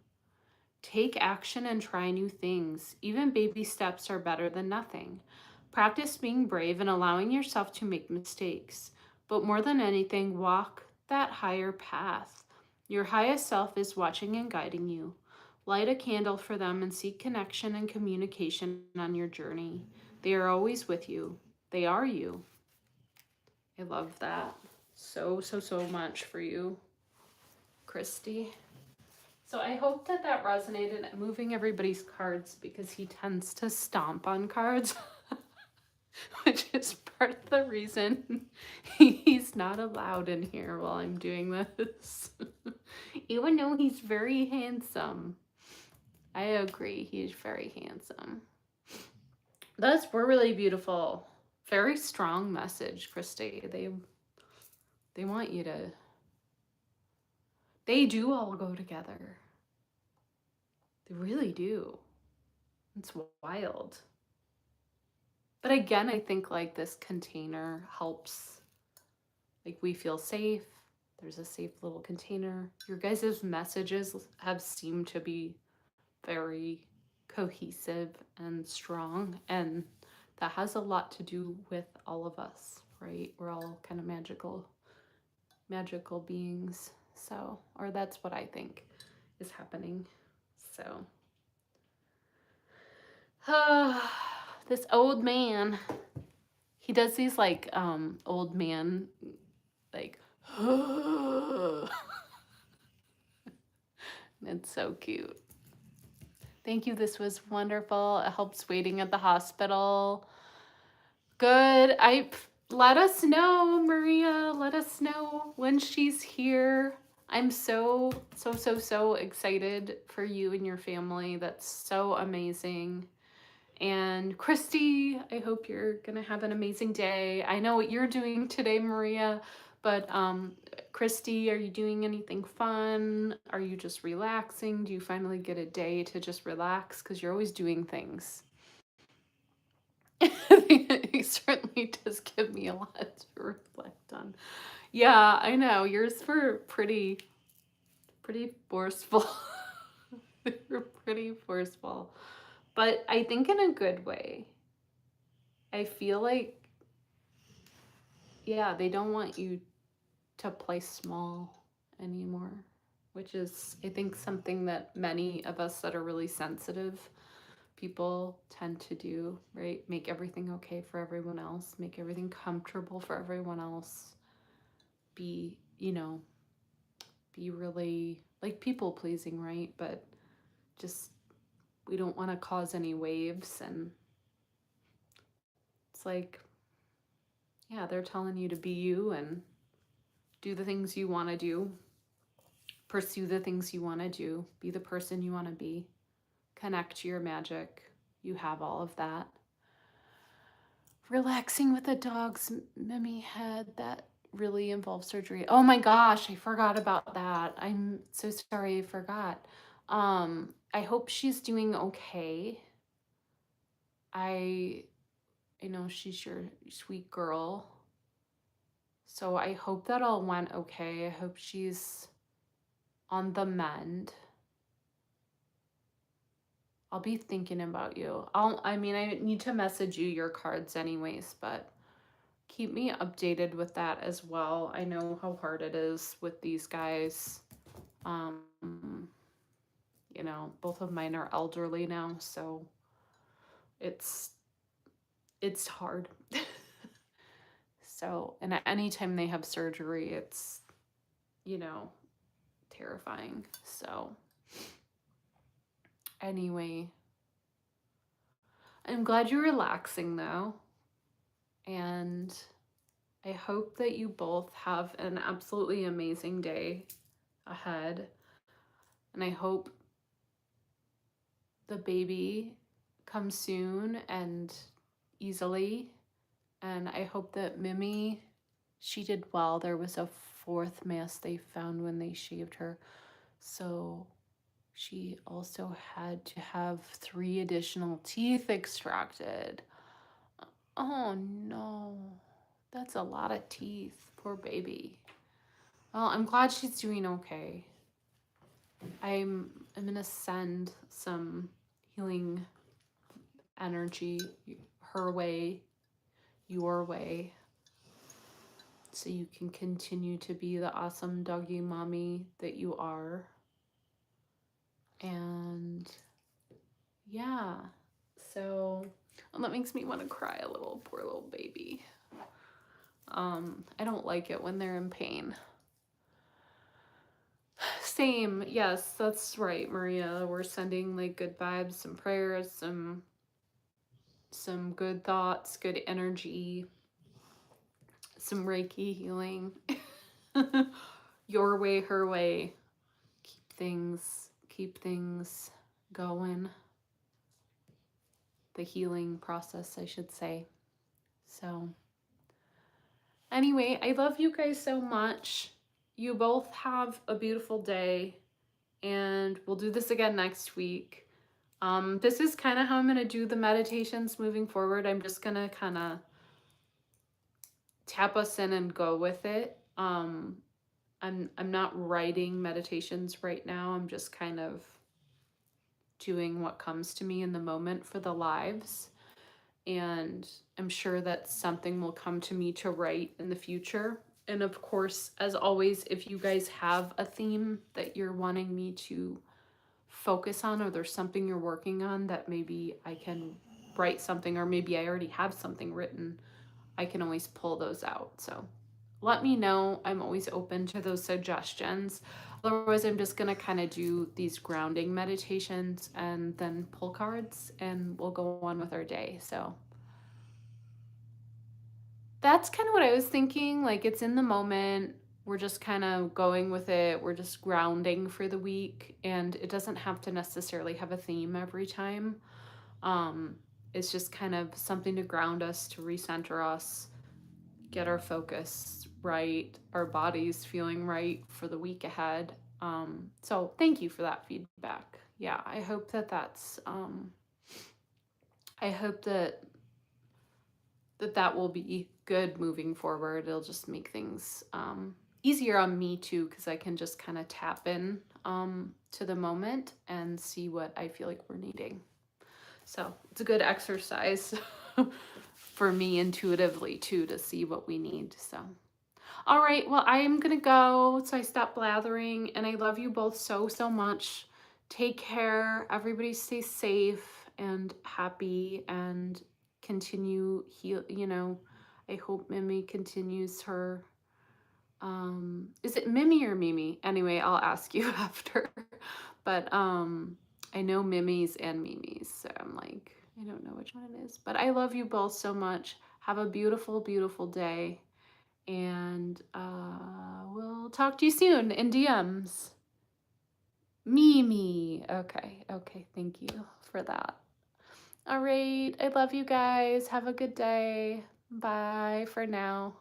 A: Take action and try new things. Even baby steps are better than nothing. Practice being brave and allowing yourself to make mistakes. But more than anything, walk that higher path. Your highest self is watching and guiding you. Light a candle for them and seek connection and communication on your journey. They are always with you. They are you. I love that so much for you, Christy. So I hope that that resonated. I'm moving everybody's cards because he tends to stomp on cards, which is part of the reason he's not allowed in here while I'm doing this. Even though he's very handsome. I agree, he's very handsome. Those were really beautiful. Very strong message, Christy. They want you to... They do all go together. They really do. It's wild. But again, I think like this container helps. Like we feel safe. There's a safe little container. Your guys' messages have seemed to be very cohesive and strong. And that has a lot to do with all of us, right? We're all kind of magical beings. So, or that's what I think is happening. So, this old man, he does these like old man, like, it's so cute. Thank you. This was wonderful. It helps waiting at the hospital. Good. Let us know, Maria. Let us know when she's here. I'm so excited for you and your family. That's so amazing. And Christy, I hope you're gonna have an amazing day. I know what you're doing today, Maria, but Christy, are you doing anything fun? Are you just relaxing? Do you finally get a day to just relax? Because you're always doing things. He certainly does give me a lot to reflect on. Yeah, I know. Yours were pretty forceful. They were pretty forceful. But I think in a good way. I feel like, yeah, they don't want you to play small anymore, which is, I think, something that many of us that are really sensitive people tend to do, right? Make everything okay for everyone else, make everything comfortable for everyone else, be, be really like people pleasing, right? But just, we don't want to cause any waves. And it's like, yeah, they're telling you to be you and do the things you want to do, pursue the things you want to do, be the person you want to be, connect to your magic. You have all of that. Relaxing with the dog's Mimi head, that really involves surgery. Oh my gosh, I forgot about that. I'm so sorry, I forgot. I hope she's doing okay. I know she's your sweet girl. So I hope that all went okay. I hope she's on the mend. I'll be thinking about you. I need to message you your cards anyways, but keep me updated with that as well. I know how hard it is with these guys. Both of mine are elderly now, so it's hard. So, and at any time they have surgery, it's, terrifying. So anyway, I'm glad you're relaxing though. And I hope that you both have an absolutely amazing day ahead. And I hope the baby comes soon and easily. And I hope that Mimi, she did well. There was a 4th mass they found when they shaved her. So she also had to have 3 additional teeth extracted. Oh no, that's a lot of teeth. Poor baby. Well, I'm glad she's doing okay. I'm gonna send some healing energy her way, your way, so you can continue to be the awesome doggy mommy that you are. And yeah, so that makes me want to cry a little. Poor little baby. I don't like it when they're in pain. Same. Yes, that's right, Maria. We're sending like good vibes, some prayers, some good thoughts, good energy, some Reiki healing. Your way, her way. Keep things going. The healing process, I should say. So anyway, I love you guys so much. You both have a beautiful day, and we'll do this again next week. This is kind of how I'm going to do the meditations moving forward. I'm just going to kind of tap us in and go with it. I'm not writing meditations right now. I'm just kind of doing what comes to me in the moment for the lives. And I'm sure that something will come to me to write in the future. And of course, as always, if you guys have a theme that you're wanting me to focus on, or there's something you're working on that maybe I can write something, or maybe I already have something written, I can always pull those out. So let me know. I'm always open to those suggestions. Otherwise, I'm just going to kind of do these grounding meditations and then pull cards, and we'll go on with our day. So that's kind of what I was thinking. Like, it's in the moment. We're just kind of going with it. We're just grounding for the week, and it doesn't have to necessarily have a theme every time. It's just kind of something to ground us, to recenter us, get our focus right, our bodies feeling right for the week ahead. So thank you for that feedback. Yeah, I hope that I hope that that will be good moving forward. It'll just make things easier on me too, because I can just kind of tap in to the moment and see what I feel like we're needing. So it's a good exercise for me intuitively too, to see what we need. So, all right, well, I am gonna go, so I stop blathering, and I love you both so, so much. Take care. Everybody stay safe and happy, and continue heal, I hope Mimi continues her, is it Mimi or Mimi? Anyway, I'll ask you after. But I know Mimi's and Mimi's, so I'm like, I don't know which one it is. But I love you both so much. Have a beautiful, beautiful day. And we'll talk to you soon in DMs. Mimi. Okay, okay, thank you for that. All right, I love you guys. Have a good day. Bye for now.